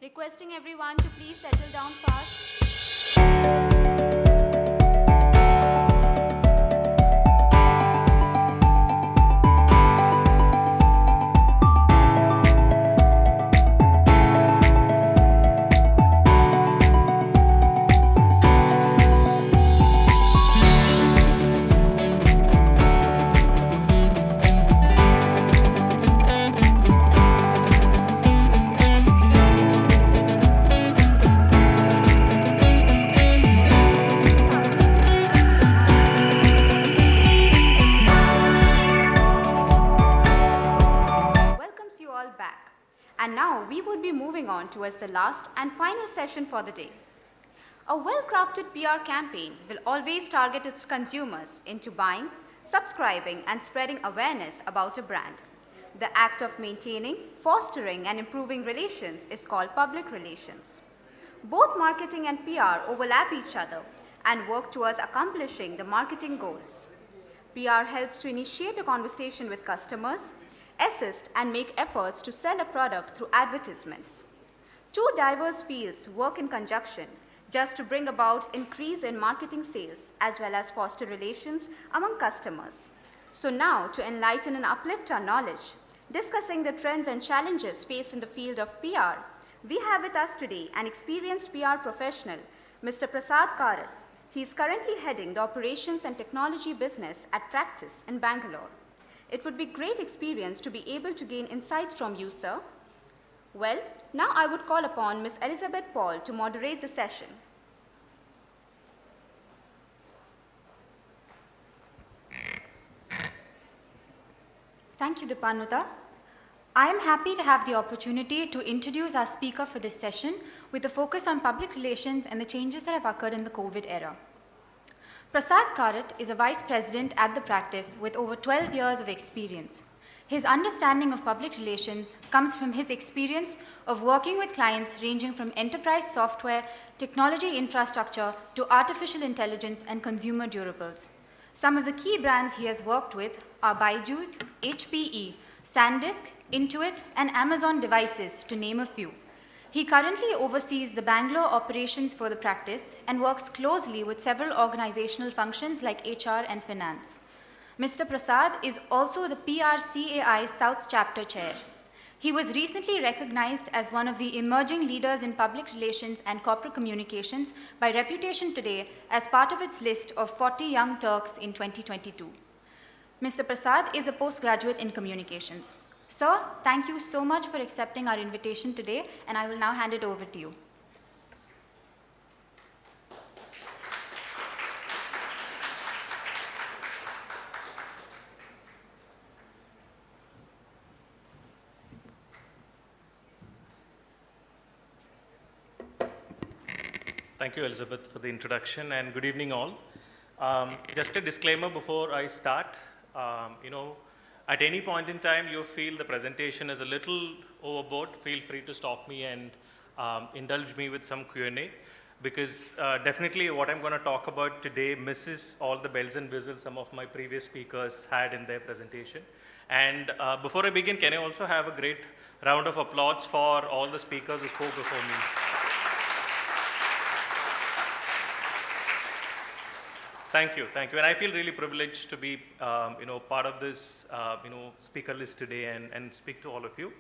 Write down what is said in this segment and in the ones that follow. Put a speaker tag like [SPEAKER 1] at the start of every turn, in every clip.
[SPEAKER 1] Requesting everyone to please settle down fast. Welcomes you all back. And now we would be moving on towards the last and final session for the day. A well-crafted PR campaign will always target its consumers into buying, subscribing, and spreading awareness about a brand. The act of maintaining, fostering, and improving relations is called public relations. Both marketing and PR overlap each other and work towards accomplishing the marketing goals. PR helps to initiate a conversation with customers, assist and make efforts to sell a product through advertisements. Two diverse fields work in conjunction just to bring about increase in marketing sales as well as foster relations among customers. So now, to enlighten and uplift our knowledge, discussing the trends and challenges faced in the field of PR, we have with us today an experienced PR professional, Mr. Prasad Karat. He is currently heading the operations and technology business at Practice in Bangalore. It would be great experience to be able to gain insights from you, sir. Well, now I would call upon Ms. Elizabeth Paul to moderate the session.
[SPEAKER 2] Thank you, Dipanuta. I am happy to have the opportunity to introduce our speaker for this session with a focus on public relations and the changes that have occurred in the COVID era. Prasad Karat is a vice president at the practice with over 12 years of experience. His understanding of public relations comes from his experience of working with clients ranging from enterprise software, technology infrastructure, to artificial intelligence and consumer durables. Some of the key brands he has worked with are Byju's, HPE, SanDisk, Intuit, and Amazon Devices, to name a few. He currently oversees the Bangalore operations for the practice and works closely with several organizational functions like HR and finance. Mr. Prasad is also the PRCAI South Chapter Chair. He was recently recognized as one of the emerging leaders in public relations and corporate communications by Reputation Today as part of its list of 40 Young Turks in 2022. Mr. Prasad is a postgraduate in communications. Sir, thank you so much for accepting our invitation today, and I will now hand it over to you.
[SPEAKER 3] Thank you, Elizabeth, for the introduction, and good evening, all. Just a disclaimer before I start. At any point in time you feel the presentation is a little overboard, feel free to stop me and indulge me with some Q&A, because definitely what I'm going to talk about today misses all the bells and whistles some of my previous speakers had in their presentation. And before I begin, can I also have a great round of applause for all the speakers who spoke before me? Thank you, and I feel really privileged to be, part of this, speaker list today and speak to all of you.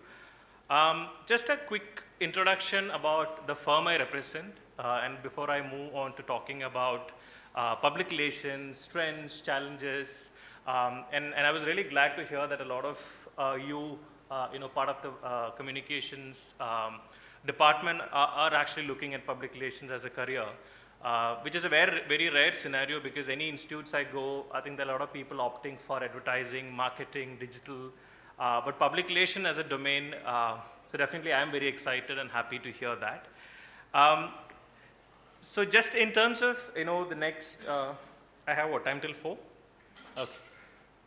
[SPEAKER 3] Just a quick introduction about the firm I represent, and before I move on to talking about public relations, trends, challenges, and I was really glad to hear that a lot of you, part of the communications department are actually looking at public relations as a career. Which is a very, very rare scenario, because any institutes I go, I think there are a lot of people opting for advertising, marketing, digital, but public relation as a domain, so definitely I'm very excited and happy to hear that. So just in terms of, the next, I have what, time till 4? Okay.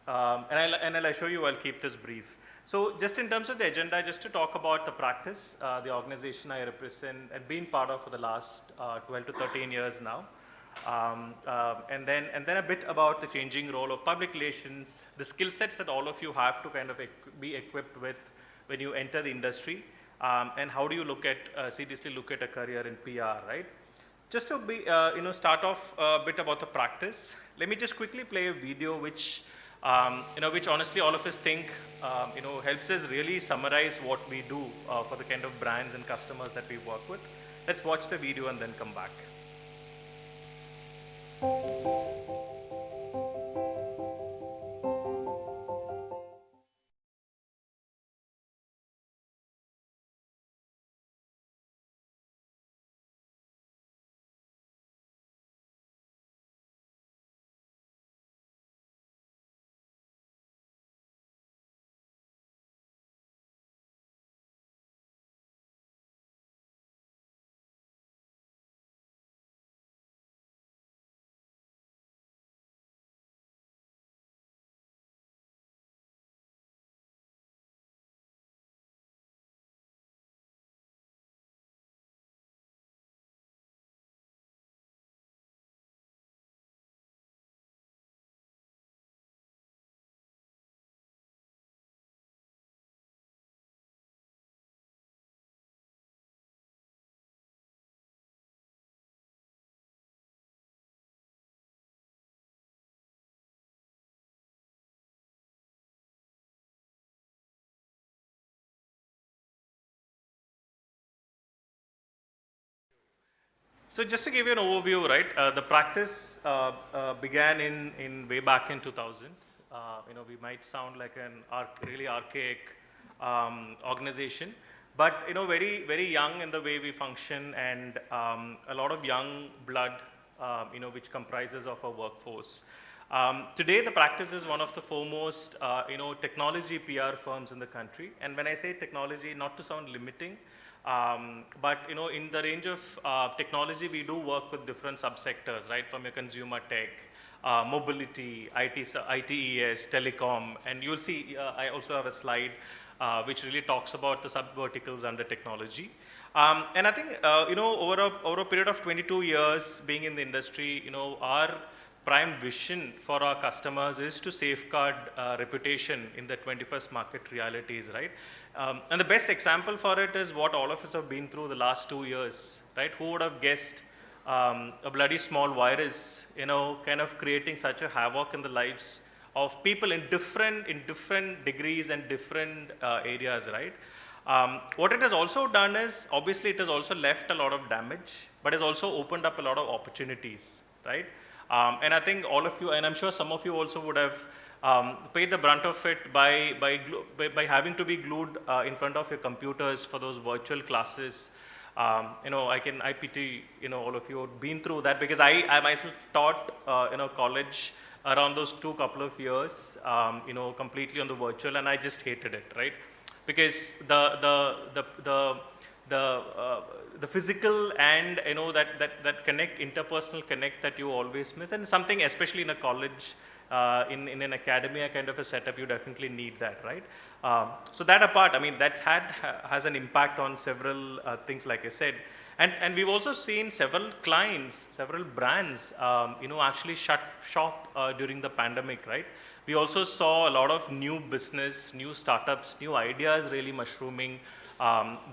[SPEAKER 3] And I'll assure you I'll keep this brief. So just in terms of the agenda, just to talk about the practice, the organization I represent and been part of for the last 12 to 13 years now. And then a bit about the changing role of public relations, the skill sets that all of you have to kind of be equipped with when you enter the industry, and how do you look at, seriously look at a career in PR, right? Just to be, start off a bit about the practice, let me just quickly play a video which, which honestly all of us think, helps us really summarize what we do for the kind of brands and customers that we work with. Let's watch the video and then come back. So just to give you an overview, right, the practice began in way back in 2000. We might sound like an really archaic organization, but very very young in the way we function, and a lot of young blood, which comprises of our workforce. Today, the practice is one of the foremost, technology PR firms in the country. And when I say technology, not to sound limiting, but in the range of technology, we do work with different subsectors, right? From your consumer tech, mobility, ITES, telecom, and you'll see. I also have a slide which really talks about the sub-verticals under technology. And I think over a period of 22 years being in the industry, our prime vision for our customers is to safeguard reputation in the 21st market realities, right? And the best example for it is what all of us have been through the last 2 years, right? Who would have guessed a bloody small virus, kind of creating such a havoc in the lives of people in different degrees and different areas, right? What it has also done is, obviously it has also left a lot of damage, but it's also opened up a lot of opportunities, right? And I think all of you, and I'm sure some of you also would have paid the brunt of it by having to be glued in front of your computers for those virtual classes. I pity, all of you have been through that, because I myself taught, college around those couple of years, completely on the virtual, and I just hated it, right? Because the physical and that interpersonal connect that you always miss, and something especially in a college, in an academia kind of a setup, you definitely need that, right? So that apart, I mean, that has an impact on several things, like I said, and we've also seen several clients, several brands, actually shut shop during the pandemic, right? We also saw a lot of new business, new startups, new ideas really mushrooming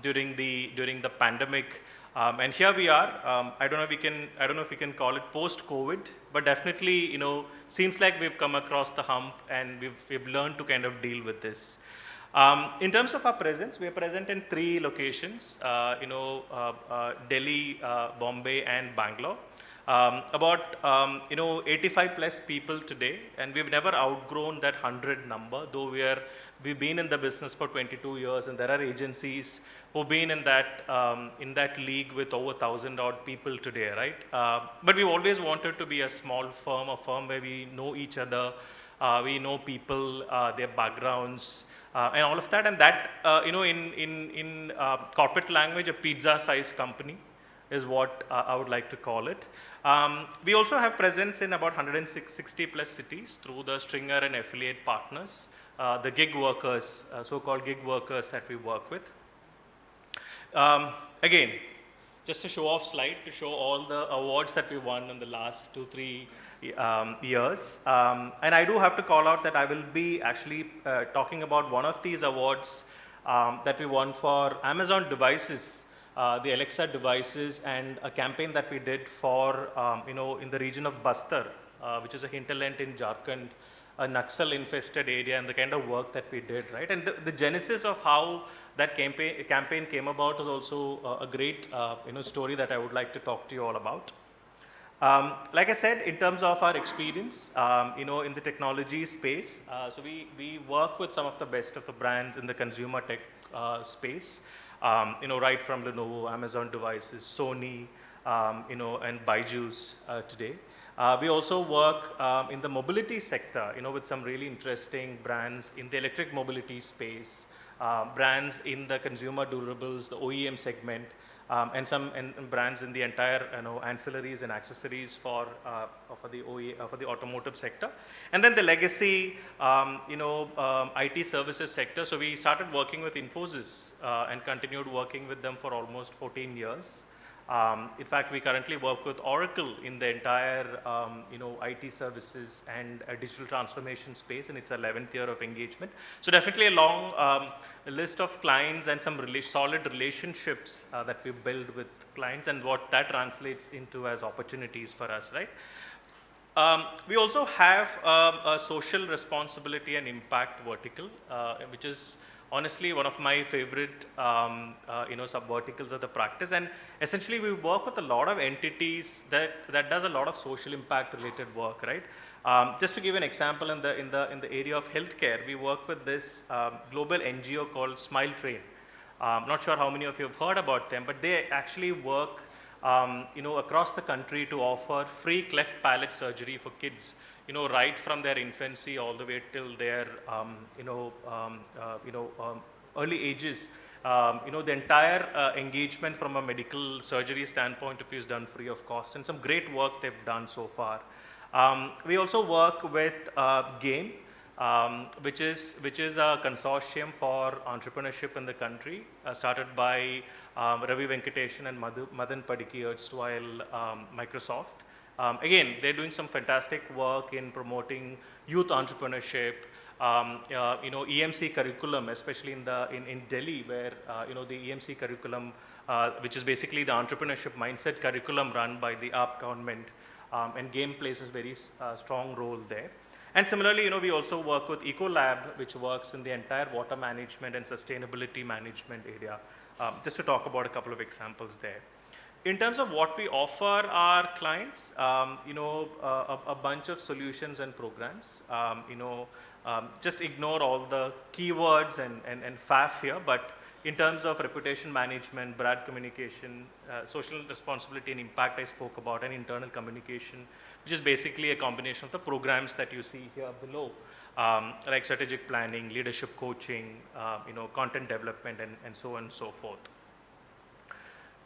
[SPEAKER 3] during the pandemic, and here we are. I don't know if we can call it post-COVID, but definitely, seems like we've come across the hump, and we've learned to kind of deal with this. In terms of our presence, we are present in 3 locations, Delhi, Bombay, and Bangalore. About 85 plus people today, and we've never outgrown that 100 number, though we've been in the business for 22 years, and there are agencies who've been in that league with over 1,000 odd people today, right? But we've always wanted to be a small firm, a firm where we know each other, we know people, their backgrounds, and all of that, and that in corporate language, a pizza-sized company is what I would like to call it. We also have presence in about 160 plus cities through the stringer and affiliate partners, the gig workers, so-called gig workers that we work with. Again, just a show-off slide to show all the awards that we won in the last 2-3 years. And I do have to call out that I will be actually talking about one of these awards that we won for Amazon devices, the Alexa devices, and a campaign that we did for, in the region of Bastar, which is a hinterland in Jharkhand, a Naxal-infested area, and the kind of work that we did, right? And the genesis of how that campaign came about is also a great, story that I would like to talk to you all about. Like I said, in terms of our experience, in the technology space, so we work with some of the best of the brands in the consumer tech space, right from Lenovo, Amazon devices, Sony, and Byju's today. We also work in the mobility sector, with some really interesting brands in the electric mobility space, brands in the consumer durables, the OEM segment, and some brands in the entire ancillaries and accessories for the automotive sector, and then the legacy IT services sector. So we started working with Infosys and continued working with them for almost 14 years. In fact, we currently work with Oracle in the entire IT services and digital transformation space, and it's 11th year of engagement. So definitely a long list of clients and some solid relationships that we build with clients, and what that translates into as opportunities for us, right? We also have a social responsibility and impact vertical, which is honestly one of my favorite sub-verticals of the practice. And essentially we work with a lot of entities that does a lot of social impact related work, right? Just to give an example, in the area of healthcare, we work with this global NGO called Smile Train. Not sure how many of you have heard about them, but they actually work across the country to offer free cleft palate surgery for kids, right from their infancy all the way till their, early ages. The entire engagement from a medical surgery standpoint of view is done free of cost, and some great work they've done so far. We also work with GAME, which is a consortium for entrepreneurship in the country, started by Ravi Venkatesan and Madan Padiki, erstwhile Microsoft. Again, they're doing some fantastic work in promoting youth entrepreneurship, EMC curriculum, especially in Delhi, where the EMC curriculum, which is basically the entrepreneurship mindset curriculum run by the AAP government, and GAME plays a very strong role there. And similarly, we also work with Ecolab, which works in the entire water management and sustainability management area, just to talk about a couple of examples there. In terms of what we offer our clients, a bunch of solutions and programs. Just ignore all the keywords and faff here, but in terms of reputation management, brand communication, social responsibility and impact I spoke about, and internal communication, which is basically a combination of the programs that you see here below, like strategic planning, leadership coaching, content development, and so on and so forth.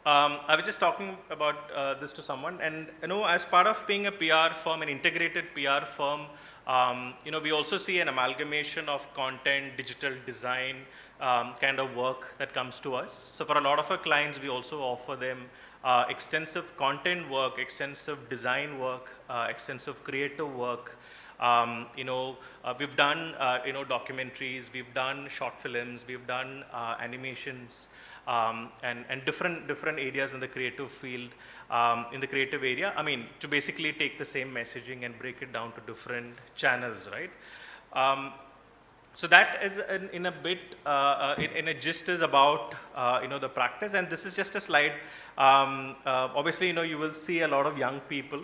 [SPEAKER 3] I was just talking about this to someone, and as part of being a PR firm, an integrated PR firm, we also see an amalgamation of content, digital design kind of work that comes to us. So for a lot of our clients, we also offer them extensive content work, extensive design work, extensive creative work. We've done documentaries, we've done short films, we've done animations, and different areas in the creative field, in the creative area. I mean, to basically take the same messaging and break it down to different channels, right? So that is in a bit, in a gist is about the practice, and this is just a slide. Obviously, you will see a lot of young people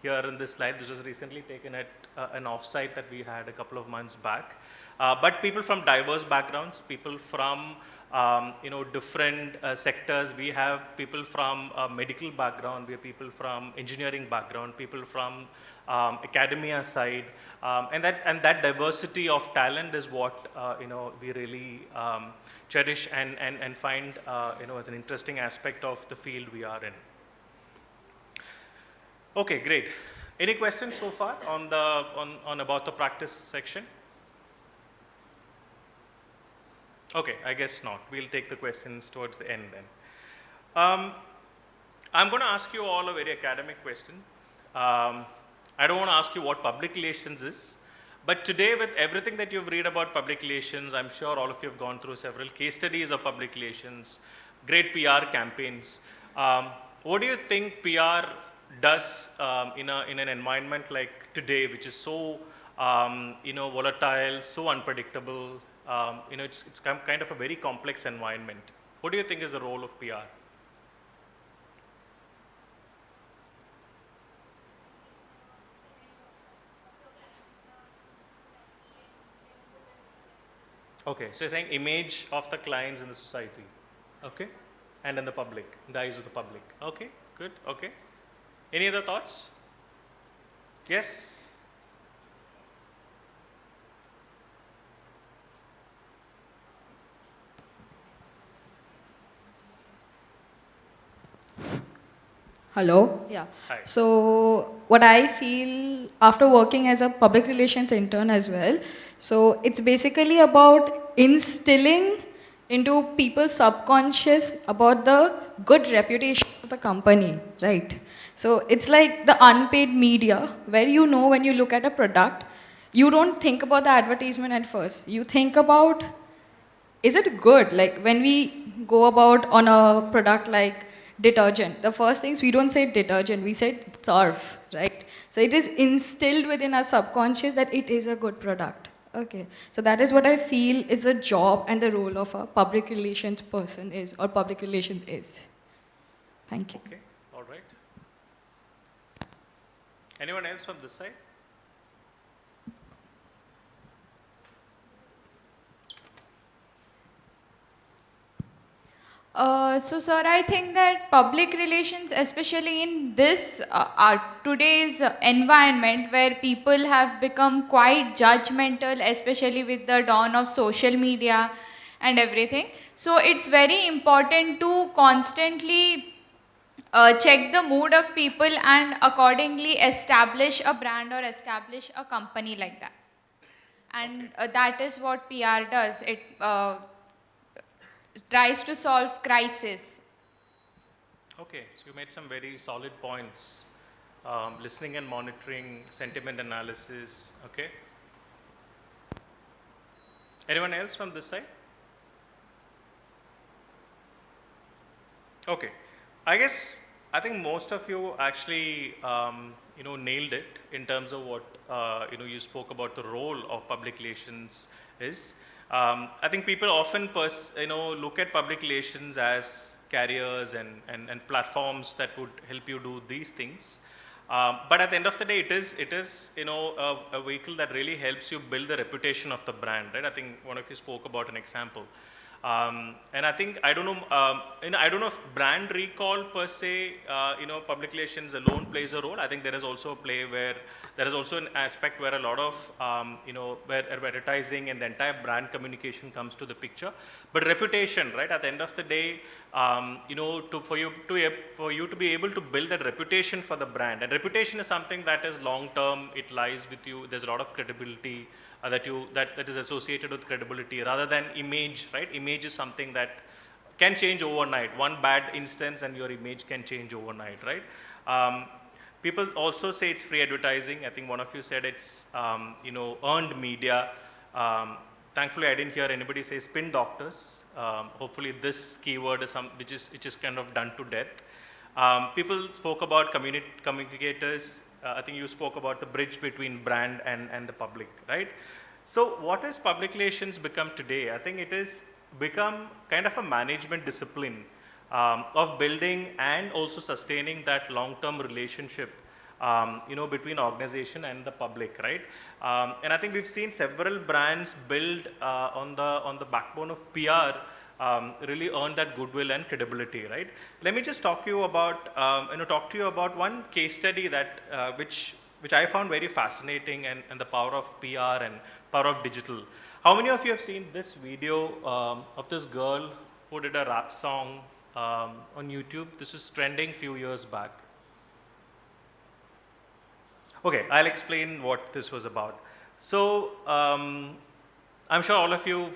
[SPEAKER 3] here in this slide. This was recently taken at an offsite that we had a couple of months back. But people from diverse backgrounds, people from different sectors. We have people from medical background, we have people from engineering background, people from academia side, and that diversity of talent is what we really cherish and find as an interesting aspect of the field we are in. Okay, great. Any questions so far on about the practice section? Okay, I guess not. We'll take the questions towards the end then. I'm going to ask you all a very academic question. I don't want to ask you what public relations is, But today, with everything that you've read about public relations, I'm sure all of you have gone through several case studies of public relations, great PR campaigns. What do you think PR does in an environment like today, which is so volatile, so unpredictable? It's kind of a very complex environment. What do you think is the role of PR? Okay, so you're saying image of the clients in the society, okay, and in the public, in the eyes of the public. Okay, good. Okay. Any other thoughts? Yes.
[SPEAKER 4] Hello. Yeah.
[SPEAKER 3] Hi.
[SPEAKER 4] So what I feel after working as a public relations intern as well, so it's basically about instilling into people's subconscious about the good reputation of the company, right? So it's like the unpaid media where you know when you look at a product, you don't think about the advertisement at first. You think about, is it good? Like when we go about on a product like detergent, the first things we don't say detergent, we say surf, right? So it is instilled within our subconscious that it is a good product. Okay, so that is what I feel is the job and the role of a public relations person is, or public relations is. Thank you.
[SPEAKER 3] Okay, all right. Anyone else from this side?
[SPEAKER 5] So, sir, I think that public relations, especially in this today's environment where people have become quite judgmental, especially with the dawn of social media and everything. So, it's very important to constantly check the mood of people and accordingly establish a brand or establish a company like that. And that is what PR does. It tries to solve crisis.
[SPEAKER 3] Okay, so you made some very solid points. Listening and monitoring, sentiment analysis, okay. Anyone else from this side? Okay, I think most of you actually, nailed it in terms of what, you spoke about the role of public relations is. I think people often look at public relations as carriers and platforms that would help you do these things. But at the end of the day, it is a vehicle that really helps you build the reputation of the brand, right? I think one of you spoke about an example. And I think, I don't know if brand recall per se, public relations alone plays a role. I think there is also a play where, there is also an aspect where a lot of, where advertising and the entire brand communication comes to the picture. But reputation, right, at the end of the day, for you to be able to build that reputation for the brand, and reputation is something that is long term, it lies with you, there's a lot of credibility that is associated with credibility rather than image, right? Image is something that can change overnight. One bad instance and your image can change overnight, right? People also say it's free advertising. I think one of you said it's, earned media. Thankfully, I didn't hear anybody say spin doctors. Hopefully this keyword is which is kind of done to death. People spoke about communicators. I think you spoke about the bridge between brand and the public, right? So what has public relations become today? I think it has become kind of a management discipline of building and also sustaining that long-term relationship, between organization and the public, right? And I think we've seen several brands build on the backbone of PR, really earn that goodwill and credibility, right? Let me just talk to you about one case study that which I found very fascinating, and the power of PR and power of digital. How many of you have seen this video of this girl who did a rap song on YouTube? This was trending a few years back. Okay, I'll explain what this was about. So I'm sure all of you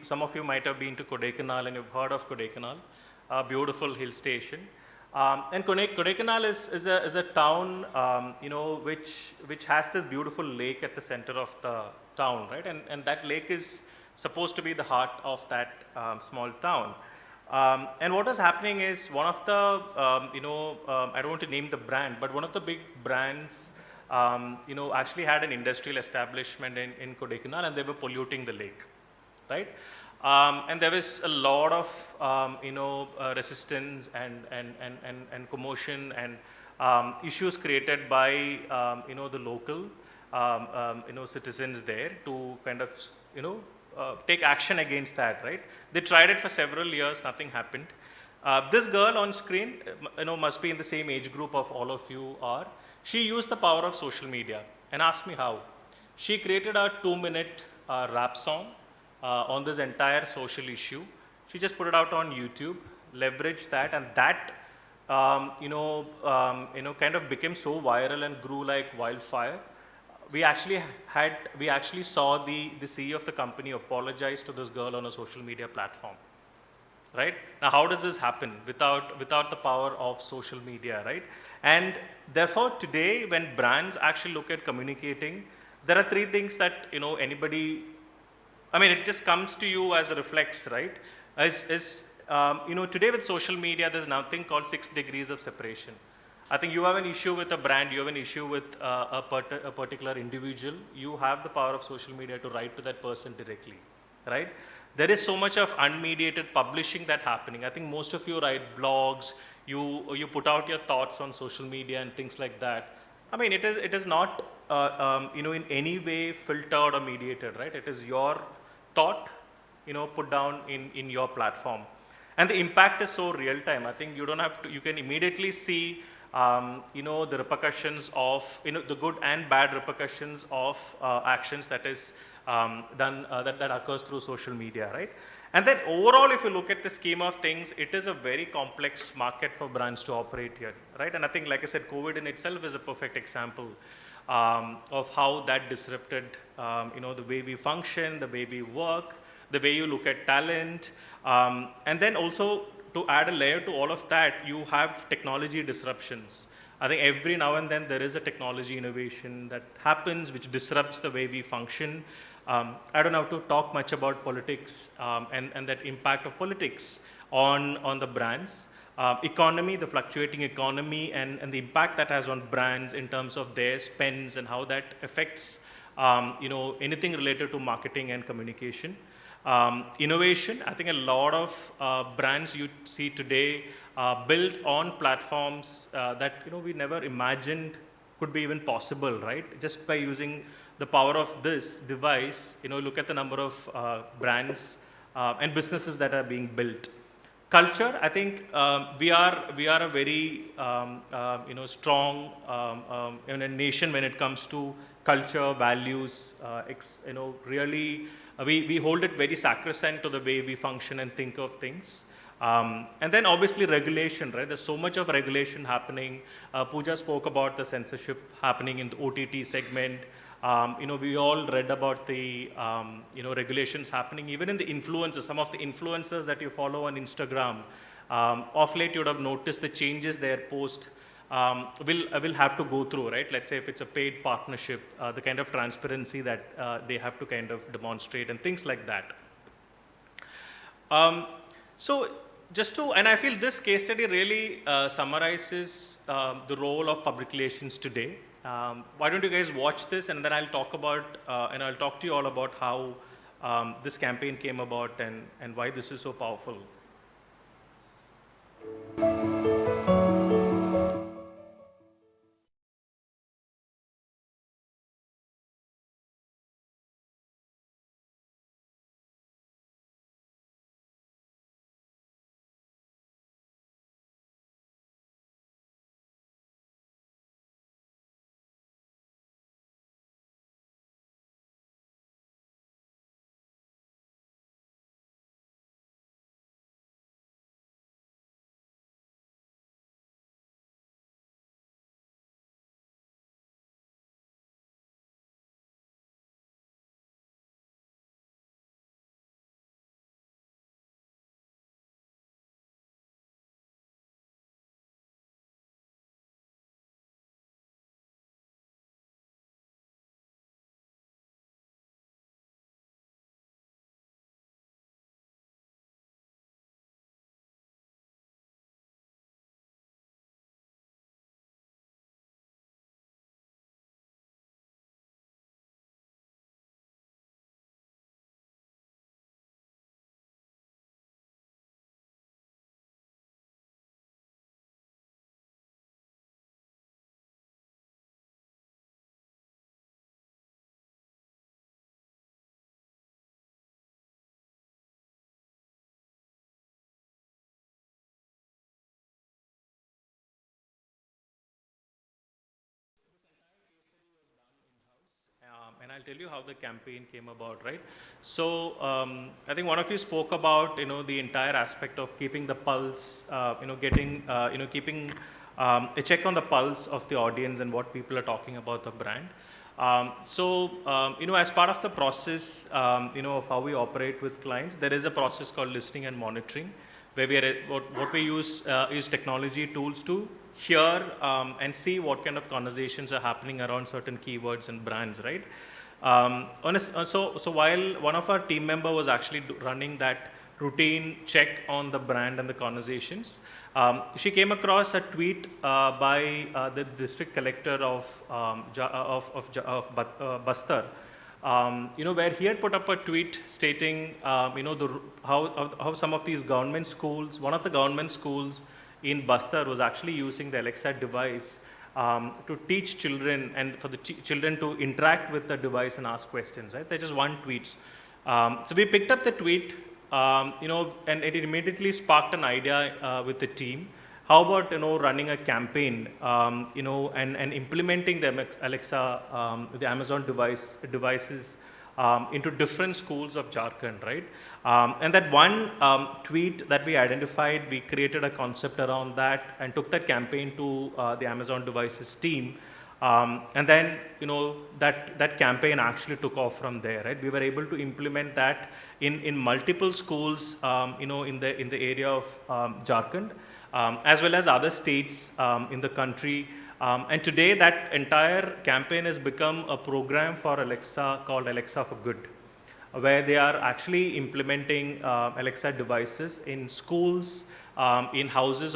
[SPEAKER 3] some of you might have been to Kodaikanal and you've heard of Kodaikanal, a beautiful hill station. And Kodaikanal is a town, which has this beautiful lake at the center of the town, right? And that lake is supposed to be the heart of that small town. And what is happening is one of the, I don't want to name the brand, but one of the big brands, actually had an industrial establishment in Kodaikanal, and they were polluting the lake, right? And there was a lot of resistance and commotion and issues created by the local citizens there to kind of take action against that, right? They tried it for several years, nothing happened. This girl on screen, must be in the same age group of all of you are. She used the power of social media and asked me how. She created a 2-minute rap song on this entire social issue. She just put it out on YouTube, leveraged that, and that kind of became so viral and grew like wildfire. We actually saw the CEO of the company apologize to this girl on a social media platform. Right? Now, how does this happen without the power of social media, right? And therefore, today, when brands actually look at communicating, there are 3 things that, anybody, it just comes to you as a reflex, right? Today with social media, there's nothing called 6 degrees of separation. I think you have an issue with a brand, you have an issue with a particular individual, you have the power of social media to write to that person directly, right? There is so much of unmediated publishing that happening. I think most of you write blogs, you put out your thoughts on social media and things like that. It is not in any way filtered or mediated, right? It is your thought, put down in your platform, and the impact is so real time. I think you don't have to. You can immediately see the repercussions of the good and bad repercussions of actions that is done that occurs through social media, right? And then overall, if you look at the scheme of things, it is a very complex market for brands to operate here, right? And I think, like I said, COVID in itself is a perfect example of how that disrupted the way we function, the way we work, the way you look at talent, and then also to add a layer to all of that, you have technology disruptions. I think every now and then there is a technology innovation that happens which disrupts the way we function. I don't have to talk much about politics and that impact of politics on the brands. Economy, the fluctuating economy, and the impact that has on brands in terms of their spends and how that affects anything related to marketing and communication. Innovation, I think a lot of brands you see today built on platforms that we never imagined could be even possible, right? Just by using the power of this device, look at the number of brands and businesses that are being built. Culture, I think we are a very strong in a nation when it comes to culture, values. Really, we hold it very sacrosanct to the way we function and think of things. And then obviously regulation, right? There's so much of regulation happening. Pooja spoke about the censorship happening in the OTT segment. We all read about the regulations happening even in the influencers. Some of the influencers that you follow on Instagram, of late you would have noticed the changes their post will have to go through, right? Let's say if it's a paid partnership, the kind of transparency that they have to kind of demonstrate and things like that. And I feel this case study really summarizes the role of public relations today. Why don't you guys watch this, and then I'll talk about and I'll talk to you all about how this campaign came about and why this is so powerful. I'll tell you how the campaign came about, right? So I think one of you spoke about, the entire aspect of keeping the pulse, keeping a check on the pulse of the audience and what people are talking about the brand. As part of the process, of how we operate with clients, there is a process called listening and monitoring, where what we use is technology tools to hear and see what kind of conversations are happening around certain keywords and brands, right? So while one of our team member was actually running that routine check on the brand and the conversations, she came across a tweet by the district collector of Bastar, where he had put up a tweet stating, how some of these government schools, one of the government schools in Bastar was actually using the Alexa device to teach children and for the children to interact with the device and ask questions, right? That's just one tweet. So we picked up the tweet, and it immediately sparked an idea with the team. How about, running a campaign, and implementing the Alexa, the Amazon devices into different schools of Jharkhand, right? And that one tweet that we identified, we created a concept around that and took that campaign to the Amazon devices team. And then, that campaign actually took off from there, right? We were able to implement that in multiple schools, in the area of Jharkhand, as well as other states in the country. And today, that entire campaign has become a program for Alexa called Alexa for Good, where they are actually implementing Alexa devices in schools, in houses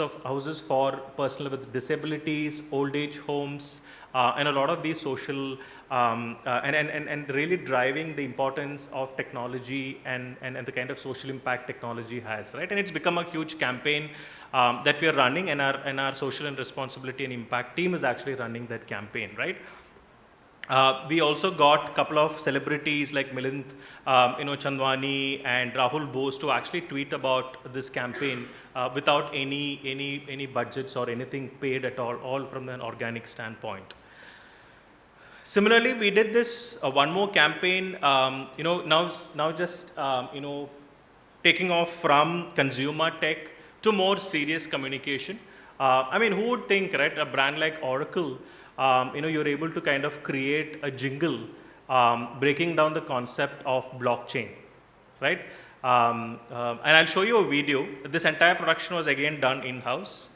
[SPEAKER 3] for persons with disabilities, old age homes, and a lot of these social, and really driving the importance of technology and the kind of social impact technology has, right? And it's become a huge campaign that we are running, and our social and responsibility and impact team is actually running that campaign, right? We also got a couple of celebrities like Milind, Chandwani and Rahul Bose to actually tweet about this campaign without any budgets or anything paid at all from an organic standpoint. Similarly, we did this one more campaign, now just taking off from consumer tech to more serious communication. Who would think, right, a brand like Oracle, you're able to kind of create a jingle breaking down the concept of blockchain, right? And I'll show you a video. This entire production was again done in-house.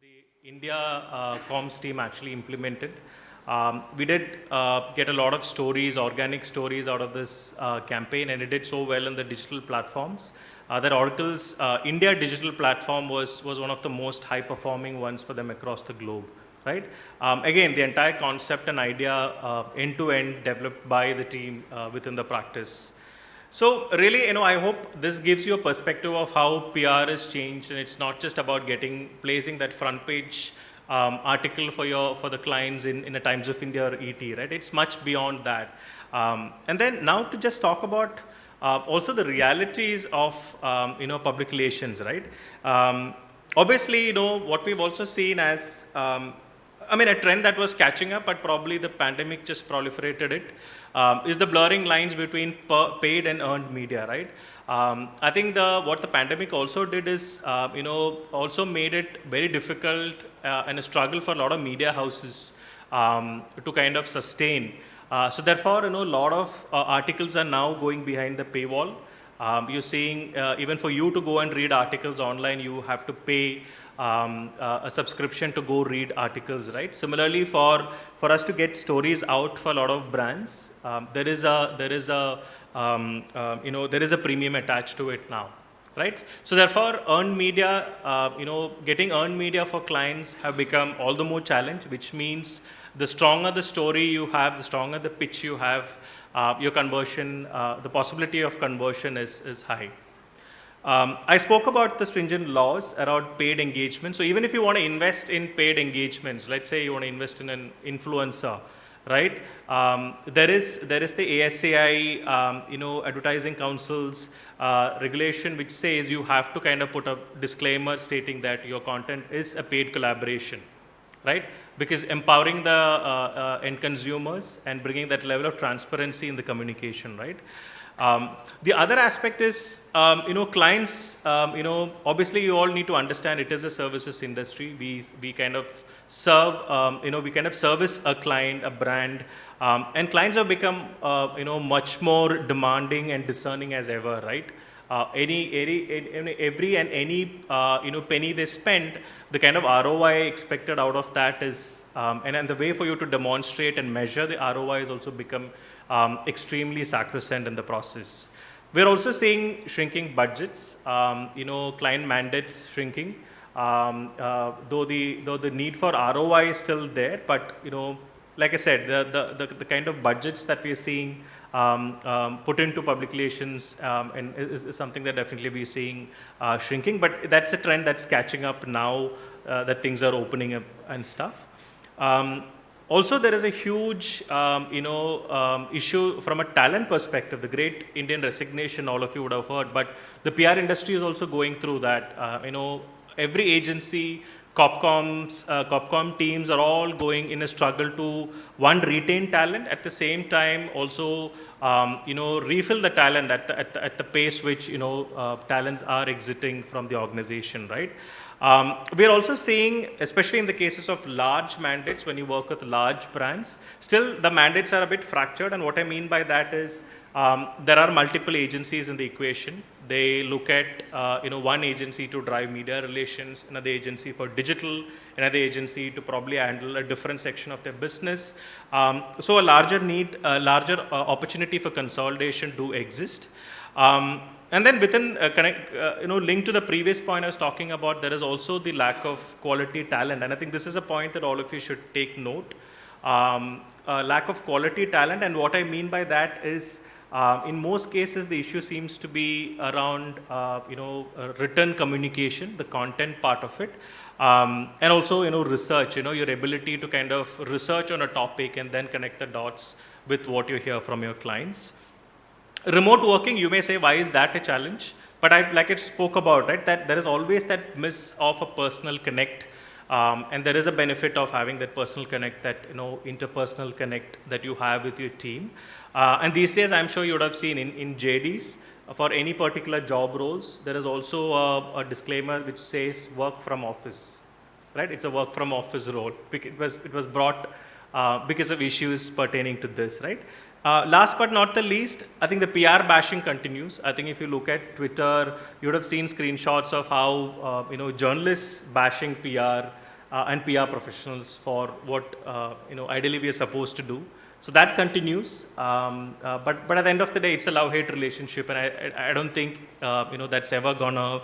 [SPEAKER 3] The India comms team actually implemented. We did get a lot of stories, organic stories out of this campaign, and it did so well on the digital platforms that Oracle's India digital platform was one of the most high-performing ones for them across the globe, right? Again, the entire concept and idea end-to-end developed by the team within the practice. So really, I hope this gives you a perspective of how PR has changed, and it's not just about placing that front page article for the clients in a Times of India or ET, right? It's much beyond that. And then now to just talk about also the realities of public relations, right? Obviously, what we've also seen as a trend that was catching up, but probably the pandemic just proliferated it, is the blurring lines between paid and earned media, right? I think what the pandemic also did is, also made it very difficult and a struggle for a lot of media houses to kind of sustain. So therefore, a lot of articles are now going behind the paywall. You're seeing even for you to go and read articles online, you have to pay a subscription to go read articles, right? Similarly, for us to get stories out for a lot of brands, there is a premium attached to it now, right? So therefore, earned media, getting earned media for clients have become all the more challenge, which means the stronger the story you have, the stronger the pitch you have, your conversion, the possibility of conversion is high. I spoke about the stringent laws around paid engagement. So even if you want to invest in paid engagements, let's say you want to invest in an influencer, right? There is the ASAI, Advertising Council's regulation, which says you have to kind of put a disclaimer stating that your content is a paid collaboration, right? Because empowering the end consumers and bringing that level of transparency in the communication, right? The other aspect is, clients, obviously you all need to understand it is a services industry. We kind of serve, we kind of service a client, a brand, and clients have become, much more demanding and discerning as ever, right? Every and any penny they spend, the kind of ROI expected out of that is, and the way for you to demonstrate and measure the ROI has also become extremely sacrosanct in the process. We're also seeing shrinking budgets, client mandates shrinking, though the need for ROI is still there, but like I said, the kind of budgets that we're seeing put into public relations and is something that definitely we're seeing shrinking, but that's a trend that's catching up now that things are opening up and stuff. Also, there is a huge, issue from a talent perspective, the great Indian resignation, all of you would have heard, but the PR industry is also going through that. Every agency, Copcom teams are all going in a struggle to, one, retain talent, at the same time also, refill the talent at the pace which, talents are exiting from the organization, right? We're also seeing, especially in the cases of large mandates, when you work with large brands, still the mandates are a bit fractured, and what I mean by that is there are multiple agencies in the equation. They look at one agency to drive media relations, another agency for digital, another agency to probably handle a different section of their business. So a larger opportunity for consolidation do exist. And then within linked to the previous point I was talking about, there is also the lack of quality talent, and I think this is a point that all of you should take note. Lack of quality talent, and what I mean by that is, in most cases, the issue seems to be around, written communication, the content part of it, and also, research, your ability to kind of research on a topic and then connect the dots with what you hear from your clients. Remote working, you may say, why is that a challenge? But like I spoke about, right, that there is always that miss of a personal connect, and there is a benefit of having that personal connect, that interpersonal connect that you have with your team. And these days, I'm sure you would have seen in JDs, for any particular job roles, there is also a disclaimer which says work from office, right? It's a work from office role. It was brought because of issues pertaining to this, right? Last but not the least, I think the PR bashing continues. I think if you look at Twitter, you would have seen screenshots of how journalists bashing PR and PR professionals for what ideally we are supposed to do. So that continues, but at the end of the day, it's a love-hate relationship, and I don't think that's ever gonna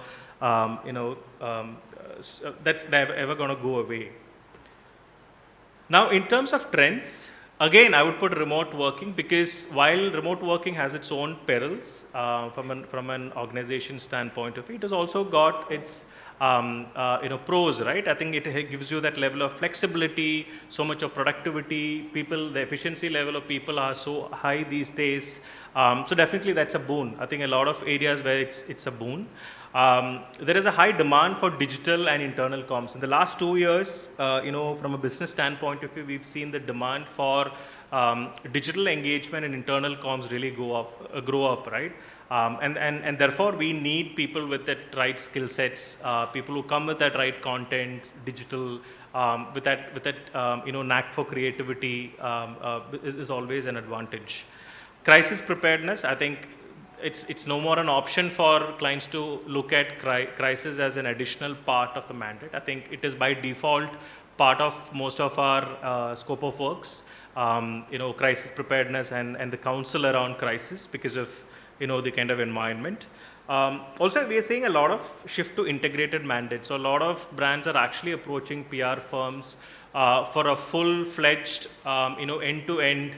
[SPEAKER 3] that's ever gonna go away. Now, in terms of trends, again, I would put remote working, because while remote working has its own perils from an organization standpoint of view, it has also got its pros, right? I think it gives you that level of flexibility, so much of productivity. The efficiency level of people are so high these days. So definitely that's a boon. I think a lot of areas where it's a boon. There is a high demand for digital and internal comms. In the last 2 years, from a business standpoint of view, we've seen the demand for digital engagement and internal comms really grow up, right? And therefore, we need people with that right skill sets, people who come with that right content, digital, with that knack for creativity is always an advantage. Crisis preparedness, I think it's no more an option for clients to look at crisis as an additional part of the mandate. I think it is by default part of most of our scope of works, crisis preparedness and the counsel around crisis because of, the kind of environment. Also, we are seeing a lot of shift to integrated mandates. So a lot of brands are actually approaching PR firms for a full-fledged, end-to-end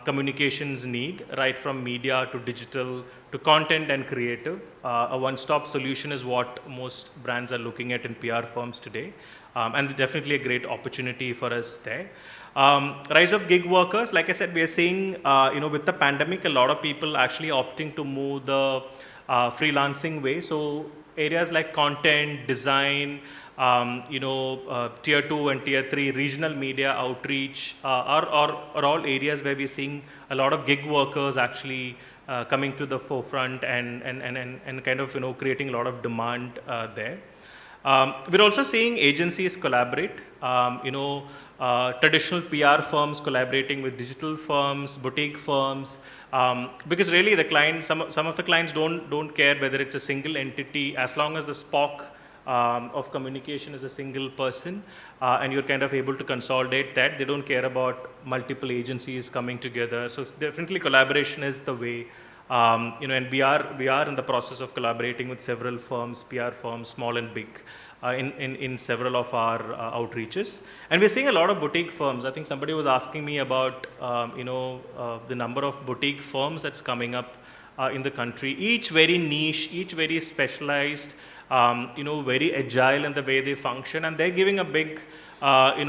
[SPEAKER 3] communications need, right from media to digital to content and creative. A one-stop solution is what most brands are looking at in PR firms today, and definitely a great opportunity for us there. Rise of gig workers, like I said, we are seeing, with the pandemic, a lot of people actually opting to move the freelancing way. So areas like content, design, tier 2 and tier 3 regional media outreach are all areas where we're seeing a lot of gig workers actually coming to the forefront and kind of, creating a lot of demand there. We're also seeing agencies collaborate, traditional PR firms collaborating with digital firms, boutique firms, because really the client, some of the clients don't care whether it's a single entity, as long as the SPOC of communication is a single person, and you're kind of able to consolidate that. They don't care about multiple agencies coming together. So definitely collaboration is the way. And we are in the process of collaborating with several firms, PR firms, small and big, in several of our outreaches. And we're seeing a lot of boutique firms. I think somebody was asking me about, the number of boutique firms that's coming up in the country, each very niche, each very specialized, very agile in the way they function, and they're giving a big, run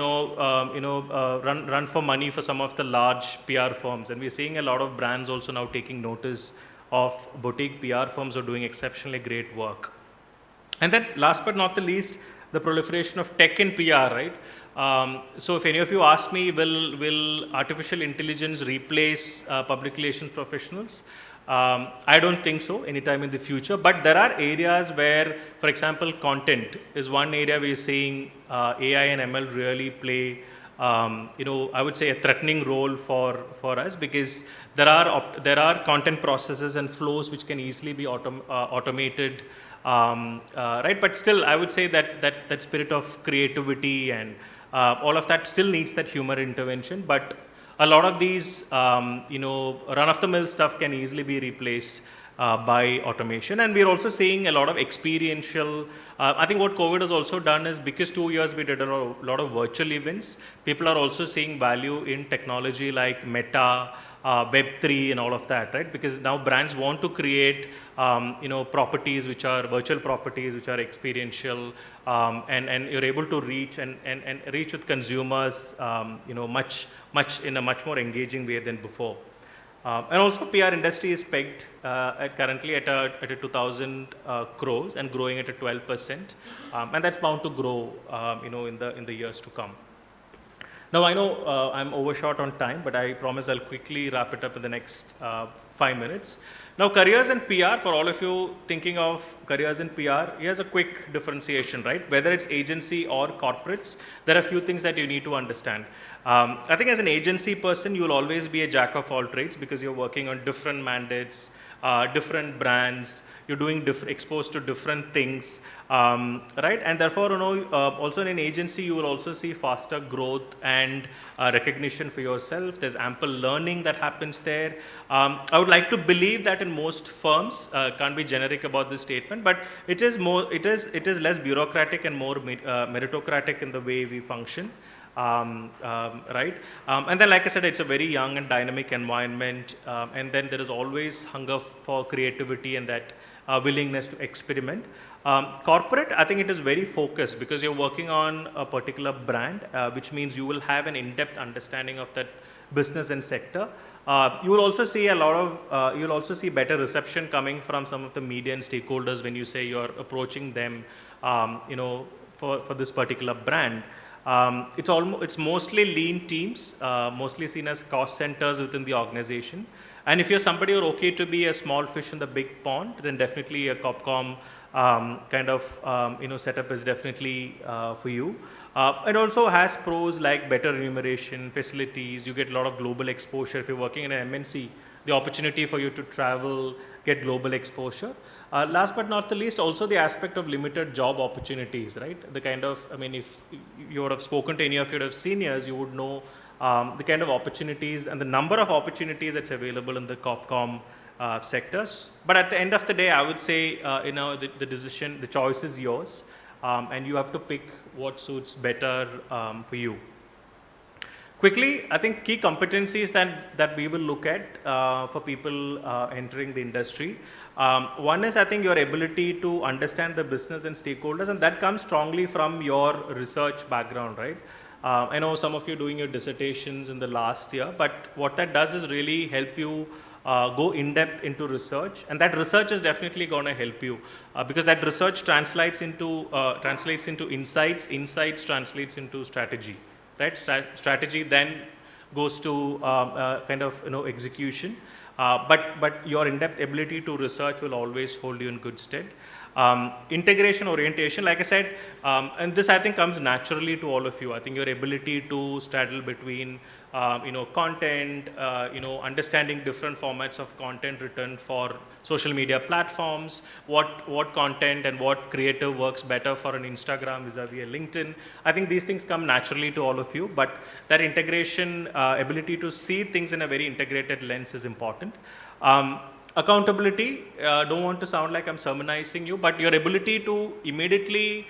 [SPEAKER 3] for money for some of the large PR firms. And we're seeing a lot of brands also now taking notice of boutique PR firms who are doing exceptionally great work. And then last but not the least, the proliferation of tech in PR, right? So if any of you ask me, will artificial intelligence replace public relations professionals? I don't think so anytime in the future, but there are areas where, for example, content is one area we're seeing AI and ML really play, I would say a threatening role for us, because there are content processes and flows which can easily be automated, right? But still, I would say that spirit of creativity and all of that still needs that human intervention, but a lot of these, run-of-the-mill stuff can easily be replaced by automation. And we're also seeing a lot of experiential, I think what COVID has also done is, because 2 years we did a lot of virtual events, people are also seeing value in technology like Meta, Web3 and all of that, right? Because now brands want to create, properties which are virtual properties, which are experiential, and you're able to reach and reach with consumers, much in a much more engaging way than before. And also PR industry is pegged currently at a 2,000 crores and growing at a 12%, and that's bound to grow, in the years to come. Now I know I'm overshot on time, but I promise I'll quickly wrap it up in the next 5 minutes. Now, careers in PR, for all of you thinking of careers in PR, here's a quick differentiation, right? Whether it's agency or corporates, there are a few things that you need to understand. I think as an agency person, you'll always be a jack of all trades because you're working on different mandates, different brands, you're doing exposed to different things, right? And therefore, also in an agency, you will also see faster growth and recognition for yourself. There's ample learning that happens there. I would like to believe that in most firms, can't be generic about this statement, but it is less bureaucratic and more meritocratic in the way we function. Right? And then, like I said, it's a very young and dynamic environment, and then there is always hunger for creativity and that willingness to experiment. Corporate, I think it is very focused because you're working on a particular brand, which means you will have an in-depth understanding of that business and sector. You will also see you'll also see better reception coming from some of the media and stakeholders when you say you're approaching them, for this particular brand. It's mostly lean teams, mostly seen as cost centers within the organization. And if you're somebody who's okay to be a small fish in the big pond, then definitely a Copcom kind of setup is definitely for you. It also has pros like better remuneration, facilities, you get a lot of global exposure. If you're working in an MNC, the opportunity for you to travel, get global exposure. Last but not the least, also the aspect of limited job opportunities, right? The kind of, I mean, if you would have spoken to any of your seniors, you would know the kind of opportunities and the number of opportunities that's available in the COPCOM sectors. But at the end of the day, I would say, the decision, the choice is yours, and you have to pick what suits better for you. Quickly, I think key competencies that we will look at for people entering the industry. One is, I think, your ability to understand the business and stakeholders, and that comes strongly from your research background, right? I know some of you are doing your dissertations in the last year, but what that does is really help you go in depth into research, and that research is definitely going to help you because that research translates into insights. Insights translates into strategy. Right, strategy then goes to kind of execution, but your in-depth ability to research will always hold you in good stead. Integration orientation, like I said, and this I think comes naturally to all of you. I think your ability to straddle between content, understanding different formats of content written for social media platforms, what content and what creative works better for an Instagram vis-a-vis a LinkedIn. I think these things come naturally to all of you, but that integration, ability to see things in a very integrated lens is important. Accountability, don't want to sound like I'm sermonizing you, but your ability to immediately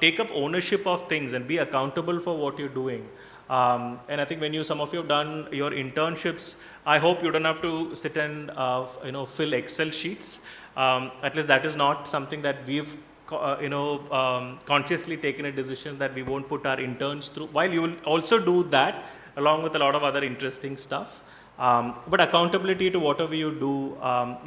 [SPEAKER 3] take up ownership of things and be accountable for what you're doing. And I think when some of you have done your internships, I hope you don't have to sit and fill Excel sheets. At least that is not something that we've consciously taken a decision that we won't put our interns through. While you will also do that along with a lot of other interesting stuff. But accountability to whatever you do,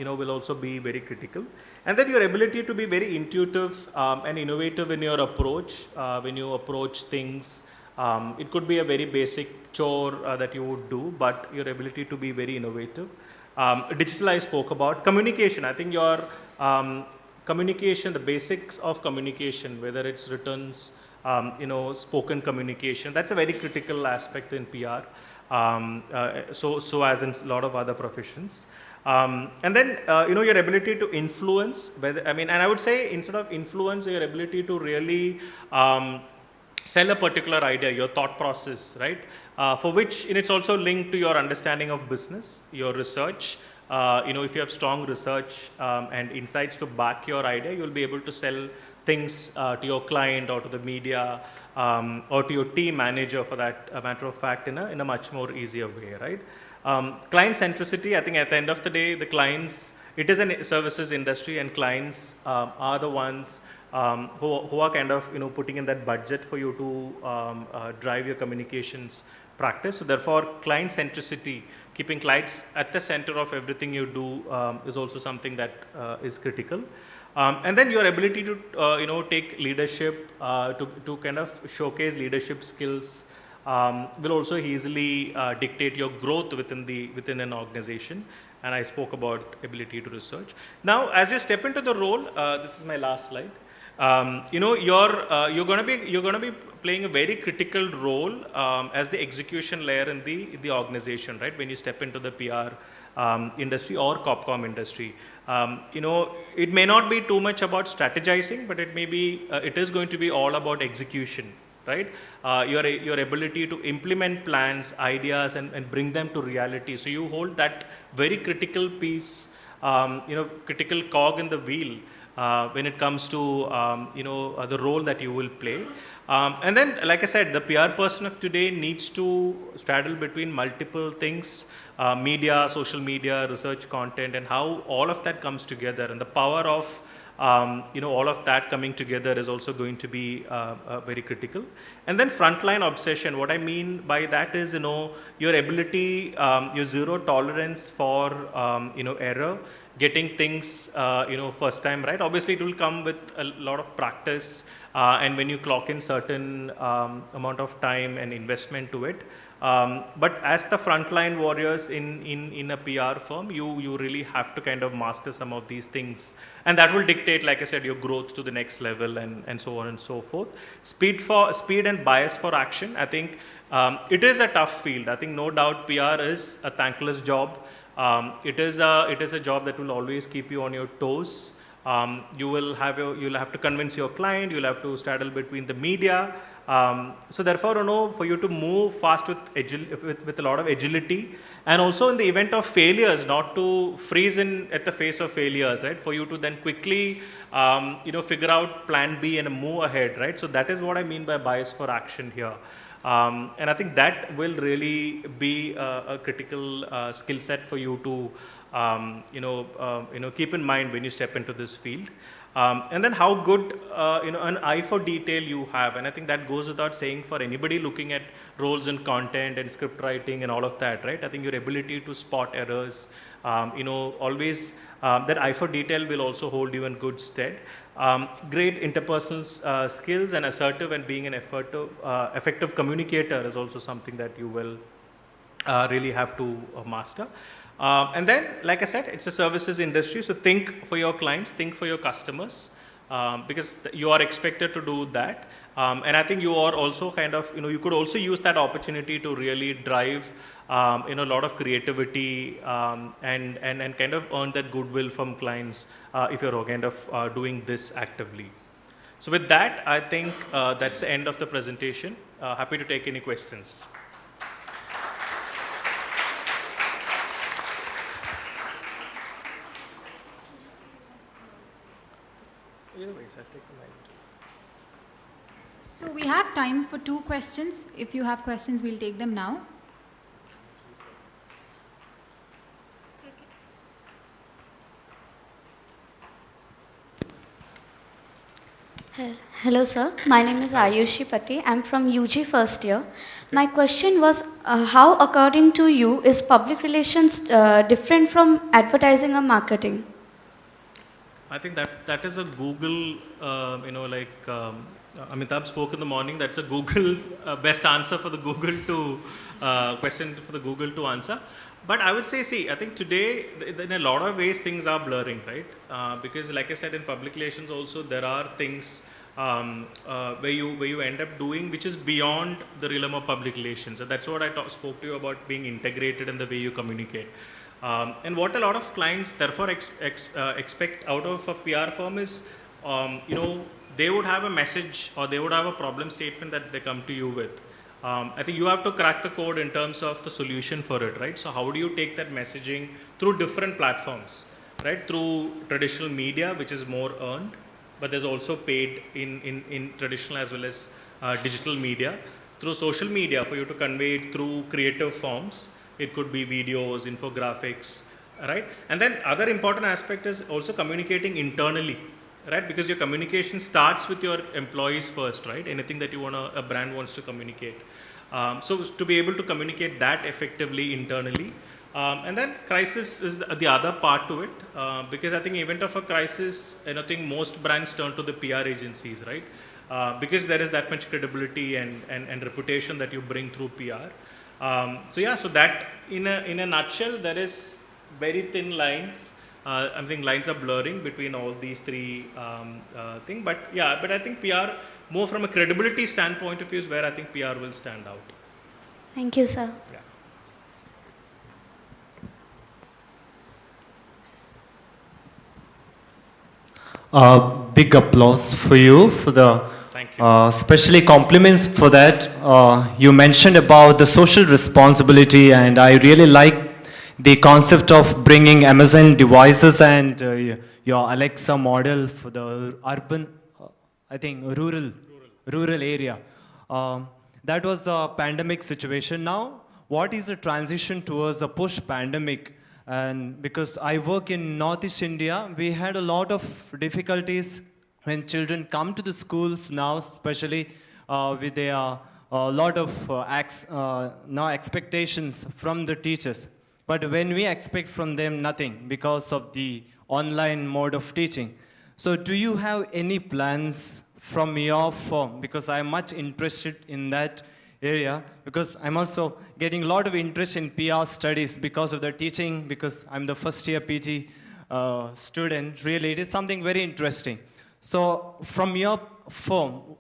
[SPEAKER 3] will also be very critical. And then your ability to be very intuitive and innovative in your approach when you approach things. It could be a very basic chore that you would do, but your ability to be very innovative. Digital I spoke about. Communication, I think your communication, the basics of communication, whether it's written, spoken communication, that's a very critical aspect in PR. So as in a lot of other professions. And then, your ability to influence, and I would say instead of influence, your ability to really sell a particular idea, your thought process, right? For which, it's also linked to your understanding of business, your research. If you have strong research and insights to back your idea, you'll be able to sell things to your client or to the media or to your team manager, for that matter of fact, in a much more easier way, right? Client-centricity, I think at the end of the day, the clients, it is a services industry, and clients are the ones who are kind of putting in that budget for you to drive your communications practice. So therefore, client-centricity, keeping clients at the center of everything you do is also something that is critical. And then your ability to take leadership, to kind of showcase leadership skills will also easily dictate your growth within an organization. And I spoke about ability to research. Now, as you step into the role, this is my last slide. You're going to be playing a very critical role as the execution layer in the organization, right? When you step into the PR industry or COPCOM industry, it may not be too much about strategizing, but it is going to be all about execution, right? Your ability to implement plans, ideas, and bring them to reality. So you hold that very critical piece, critical cog in the wheel. When it comes to the role that you will play. And then, like I said, the PR person of today needs to straddle between multiple things, media, social media, research content, and how all of that comes together. And the power of all of that coming together is also going to be very critical. And then frontline obsession. What I mean by that is, your ability, your zero tolerance for, error, getting things, first time right. Obviously, it will come with a lot of practice, and when you clock in certain amount of time and investment to it, But as the frontline warriors in a PR firm, you really have to kind of master some of these things. And that will dictate, like I said, your growth to the next level and so on and so forth. Speed and bias for action. I think it is a tough field. I think no doubt PR is a thankless job. It is a job that will always keep you on your toes. You'll have to convince your client. You'll have to straddle between the media. So therefore, for you to move fast with a lot of agility, and also in the event of failures, not to freeze at the face of failures, right? For you to then quickly, figure out plan B and move ahead, right? So that is what I mean by bias for action here. And I think that will really be a critical skill set for you to keep in mind when you step into this field. And then how good an eye for detail you have, and I think that goes without saying for anybody looking at roles in content and script writing and all of that, right? I think your ability to spot errors, always that eye for detail will also hold you in good stead. Great interpersonal skills and assertive and being an effective communicator is also something that you will really have to master. And then, like I said, it's a services industry, so think for your clients, think for your customers, because you are expected to do that. And I think you are also kind of, you could also use that opportunity to really drive, a lot of creativity and kind of earn that goodwill from clients if you're kind of doing this actively. So with that, I think that's the end of the presentation. Happy to take any questions.
[SPEAKER 2] So we have time for 2 questions. If you have questions, we'll take them now.
[SPEAKER 6] Hello sir, my name is Ayushi Pati. I'm from UG first year. My question was, how according to you is public relations different from advertising or marketing?
[SPEAKER 3] I think that is a Google, Amitabh spoke in the morning, that's a Google best answer for the Google to question for the Google to answer. But I would say, I think today in a lot of ways things are blurring, right? Because like I said, in public relations also there are things where you end up doing which is beyond the realm of public relations. And that's what I spoke to you about, being integrated in the way you communicate. And what a lot of clients therefore expect out of a PR firm is, they would have a message or they would have a problem statement that they come to you with. I think you have to crack the code in terms of the solution for it, right? So how do you take that messaging through different platforms, right? Through traditional media, which is more earned, but there's also paid in traditional as well as digital media. Through social media, for you to convey it through creative forms. It could be videos, infographics, right? And then other important aspect is also communicating internally, right? Because your communication starts with your employees first, right? Anything that a brand wants to communicate. So to be able to communicate that effectively internally. And then crisis is the other part to it, because I think in event of a crisis, I think most brands turn to the PR agencies, right? Because there is that much credibility and reputation that you bring through PR. So that in a nutshell, there is very thin lines. I think lines are blurring between all these 3 things. But I think PR, more from a credibility standpoint of view, is where I think PR will stand out.
[SPEAKER 6] Thank you, sir.
[SPEAKER 7] Big applause for you for the,
[SPEAKER 3] Thank you.
[SPEAKER 7] especially compliments for that. You mentioned about the social responsibility, and I really like the concept of bringing Amazon devices and your Alexa model for the urban, rural area. That was a pandemic situation. Now, what is the transition towards the post-pandemic? And because I work in Northeast India, we had a lot of difficulties when children come to the schools now, especially with a lot of expectations from the teachers. But when we expect from them nothing because of the online mode of teaching. So do you have any plans from your firm? Because I'm much interested in that, area, because I'm also getting a lot of interest in PR studies because of the teaching, because I'm the first year PG student. Really, it is something very interesting. So from your firm,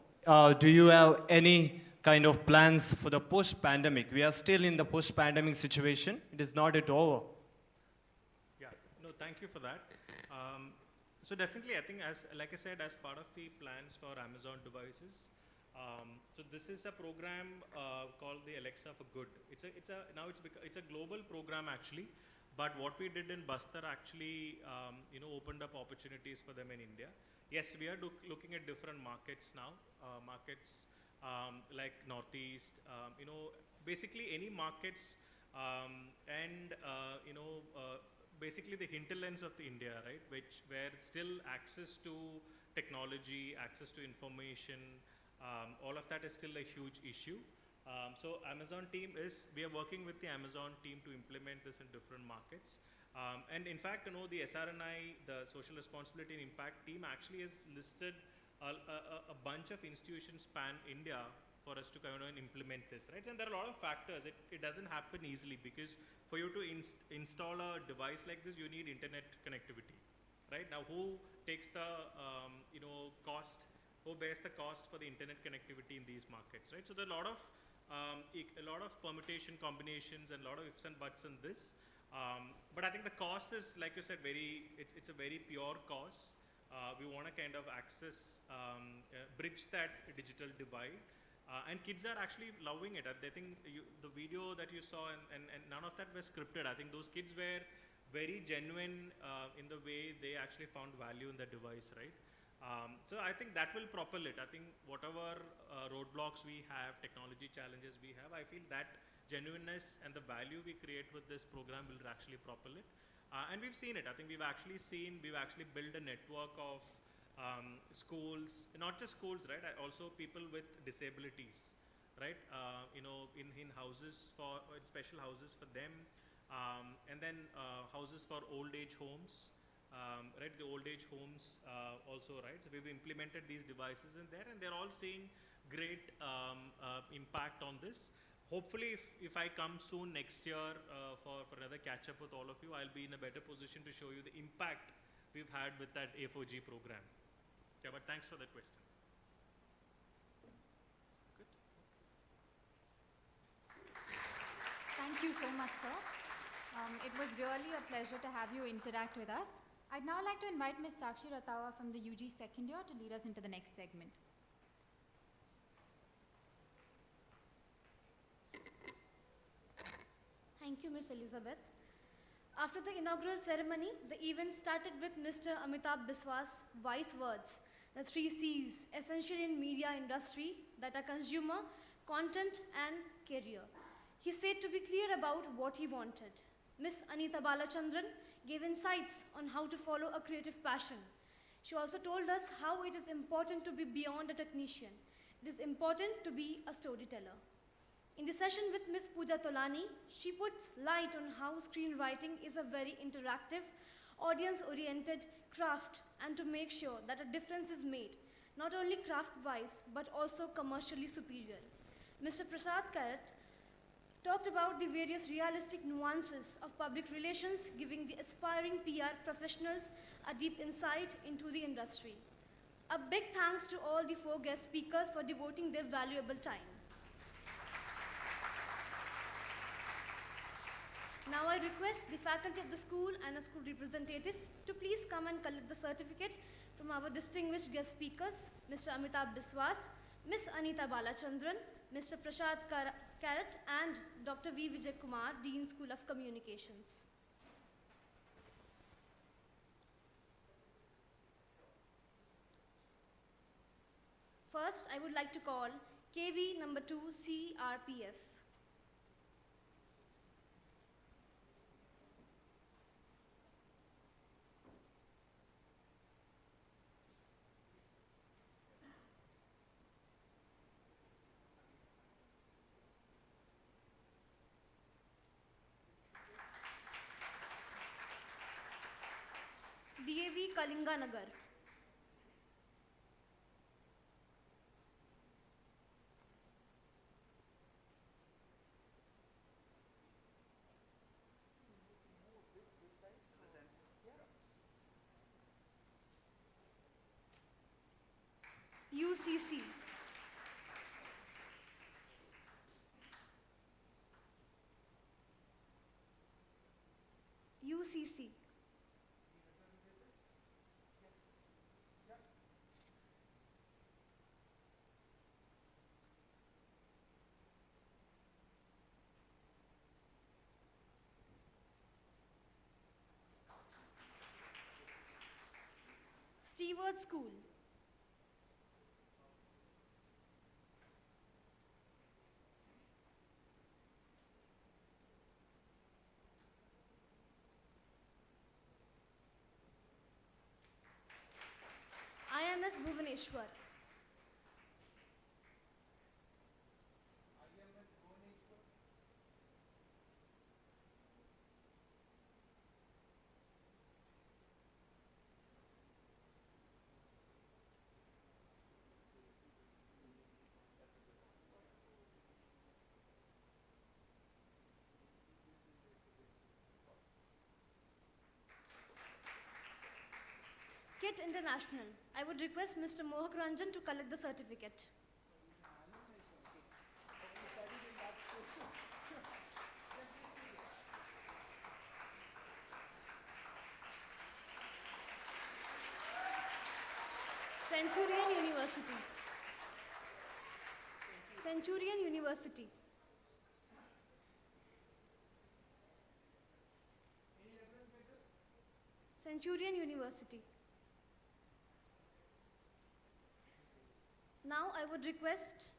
[SPEAKER 7] do you have any kind of plans for the post-pandemic? We are still in the post-pandemic situation. It is not yet over.
[SPEAKER 3] Yeah, no, thank you for that. So definitely, I think, like I said, as part of the plans for Amazon devices, so this is a program called the Alexa for Good. It's a global program actually, but what we did in Bastar actually, opened up opportunities for them in India. Yes, we are looking at different markets now, like Northeast, basically any markets, basically the hinterlands of the India, right, where still access to technology, access to information, all of that is still a huge issue. So Amazon team we are working with the Amazon team to implement this in different markets. And in fact, the SRNI, the Social Responsibility and Impact team actually has listed a bunch of institutions span India for us to kind of implement this, right? And there are a lot of factors. It doesn't happen easily, because for you to install a device like this, you need internet connectivity, right? Now, who takes the cost? Who bears the cost for the internet connectivity in these markets, right? So there are a lot of permutation combinations and a lot of ifs and buts in this. But I think the cost is, like you said, it's a very pure cost. We want to kind of bridge that digital divide. And kids are actually loving it. I think the video that you saw, and none of that was scripted. I think those kids were very genuine in the way they actually found value in the device, right? So I think that will propel it. I think whatever roadblocks we have, technology challenges we have, I feel that genuineness and the value we create with this program will actually propel it. And we've seen it. I think we've actually built a network of schools, not just schools, right? Also people with disabilities, right? In houses in special houses for them, and then houses for old age homes, right? The old age homes also, right? So we've implemented these devices in there, and they're all seeing great impact on this. Hopefully, if I come soon next year for another catch up with all of you, I'll be in a better position to show you the impact we've had with that A4G program. Yeah, but thanks for that question. Good.
[SPEAKER 2] Thank you so much, sir. It was really a pleasure to have you interact with us. I'd now like to invite Ms. Sakshi Ratawa from the UG second year to lead us into the next segment.
[SPEAKER 8] Thank you, Ms. Elizabeth. After the inaugural ceremony, the event started with Mr. Amitabh Biswas' wise words, the 3 C's, essential in media industry, that are consumer, content, and career. He said to be clear about what he wanted. Ms. Anita Balachandran gave insights on how to follow a creative passion. She also told us how it is important to be beyond a technician. It is important to be a storyteller. In the session with Ms. Pooja Tolani, she puts light on how screenwriting is a very interactive, audience-oriented craft, and to make sure that a difference is made, not only craft-wise, but also commercially superior. Mr. Prasad Karat talked about the various realistic nuances of public relations, giving the aspiring PR professionals a deep insight into the industry. A big thanks to all the 4 guest speakers for devoting their valuable time. Now I request the faculty of the school and a school representative to please come and collect the certificate from our distinguished guest speakers, Mr. Amitabh Biswas, Ms. Anita Balachandran, Mr. Prasad Karat, and Dr. V. Vijay Kumar, Dean School of Communications. First, I would like to call KV number 2 CRPF. DAV Kalinganagar. UCC. UCC. Stewart School. IMS Bhubaneswar. KIT International. I would request Mr. Mohak Ranjan to collect the certificate. Centurion University. Centurion University. Centurion University. Now I would request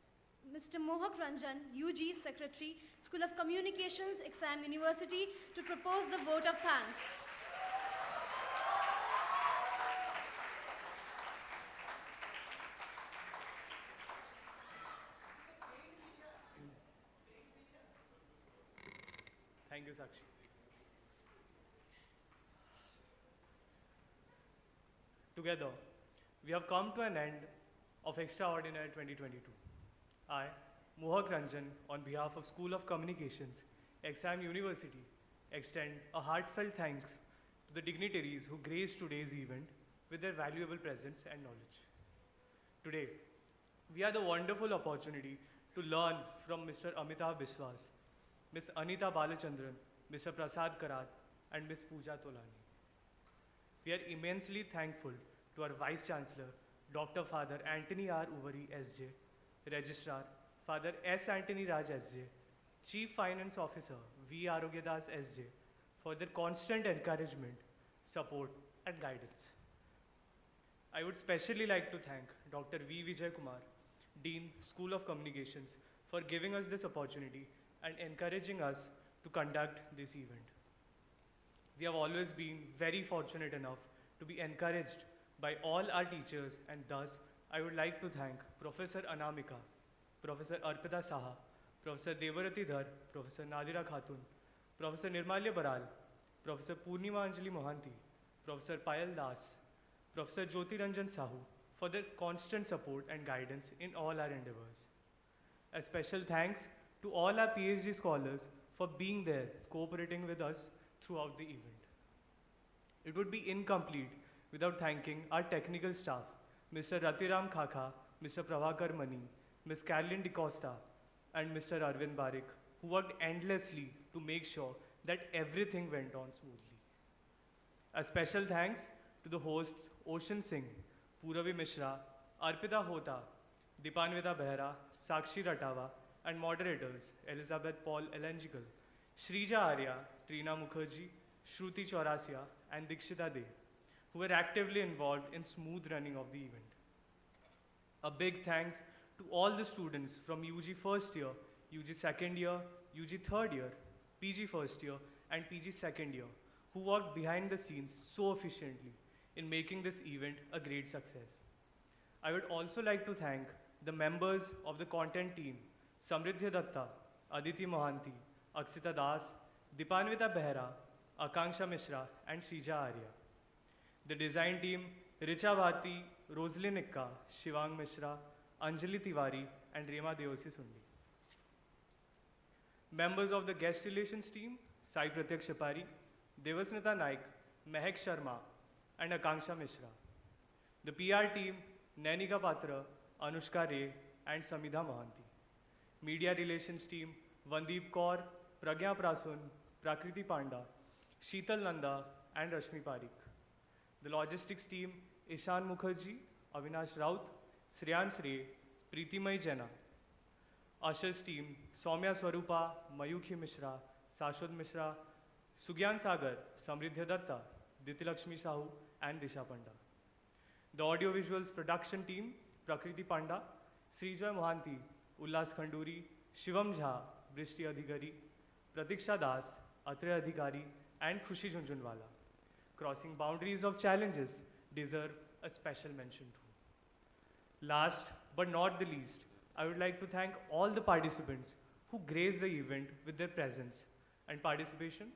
[SPEAKER 8] Mr. Mohak Ranjan, UG Secretary, School of Communications, Exam University, to propose the vote of thanks.
[SPEAKER 9] Thank you, Sakshi. Together, we have come to an end of Xtraordinaire 2022. I, Mohak Ranjan, on behalf of School of Communications, Exam University, extend a heartfelt thanks to the dignitaries who graced today's event with their valuable presence and knowledge. Today, we had the wonderful opportunity to learn from Mr. Amitabh Biswas, Ms. Anita Balachandran, Mr. Prasad Karat, and Ms. Pooja Tolani. We are immensely thankful to our Vice Chancellor, Dr. Father Anthony R. Uvari, SJ, Registrar, Father S. Anthony Raj, SJ, Chief Finance Officer, V. Arogyadas, SJ, for their constant encouragement, support, and guidance. I would specially like to thank Dr. V. Vijay Kumar, Dean, School of Communications, for giving us this opportunity and encouraging us to conduct this event. We have always been very fortunate enough to be encouraged by all our teachers, and thus I would like to thank Professor Anamika, Professor Arpita Saha, Professor Devarati Dhar, Professor Nadira Khatun, Professor Nirmalya Baral, Professor Purnima Anjali Mohanty, Professor Payal Das, Professor Jyoti Ranjan Sahu for their constant support and guidance in all our endeavors. A special thanks to all our PhD scholars for being there, cooperating with us throughout the event. It would be incomplete without thanking our technical staff, Mr. Ratiram Khaka, Mr. Prabhakar Mani, Ms. Carolyn DeCosta, and Mr. Arvind Barik, who worked endlessly to make sure that everything went on smoothly. A special thanks to the hosts Ocean Singh, Puravi Mishra, Arpita Hota, Dipanvita Behra, Sakshi Ratawa, and moderators Elizabeth Paul Elangical, Shrija Arya, Trina Mukherjee, Shruti Chaurasia, and Dikshita De, who were actively involved in smooth running of the event. A big thanks to all the students from UG first year, UG second year, UG third year, PG first year, and PG second year, who worked behind the scenes so efficiently in making this event a great success. I would also like to thank the members of the content team, Samridhya Datta, Aditi Mohanty, Aksita Das, Dipanvita Behra, Akanksha Mishra, and Shrija Arya. The design team, Richa Bharti, Rosalie Nikka, Shivang Mishra, Anjali Tiwari, and Rema Deosi Sundi. Members of the guest relations team, Sai Pratyak Shapari, Devasnita Naik, Mehak Sharma, and Akanksha Mishra. The PR team, Nainika Patra, Anushka Ray, and Samidha Mahanti. Media Relations team, Vandeep Kaur, Pragya Prasun, Prakriti Panda, Sheetal Nanda, and Rashmi Parikh. The logistics team, Ishan Mukherjee, Avinash Raut, Shreyans Ray, Preetimai Jena. Ushers team, Soumya Swarupa, Mayukhi Mishra, Sashwat Mishra, Sugyan Sagar, Samridhya Datta, Ditilakshmi Sahu, and Disha Panda. The audiovisuals production team, Prakriti Panda, Srijoy Mohanty, Ullas Khanduri, Shivam Jha, Brishti Adhikari, Pratiksha Das, Atre Adhikari, and Khushi Junjunwala. Crossing boundaries of challenges deserve a special mention too. Last but not the least, I would like to thank all the participants who graced the event with their presence and participation.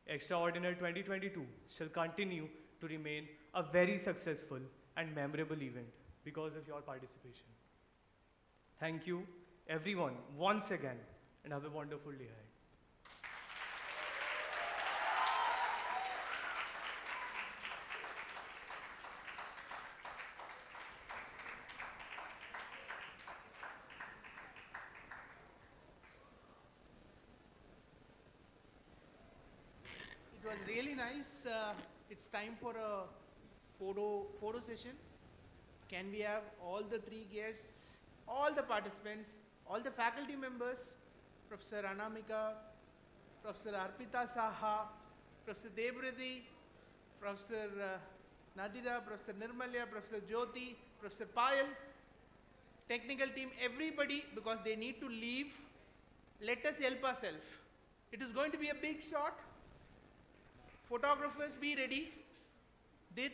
[SPEAKER 9] Xtraordinaire 2022 shall continue to remain a very successful and memorable event because of your participation. Thank you, everyone, once again, and have a wonderful day ahead.
[SPEAKER 10] It was really nice. It's time for a photo session. Can we have all the three guests, all the participants, all the faculty members, Professor Anamika, Professor Arpita Saha, Professor Debrati, Professor Nadira, Professor Nirmalya, Professor Jyoti, Professor Payal, technical team, everybody, because they need to leave. Let us help ourselves. It is going to be a big shot. Photographers, be ready. This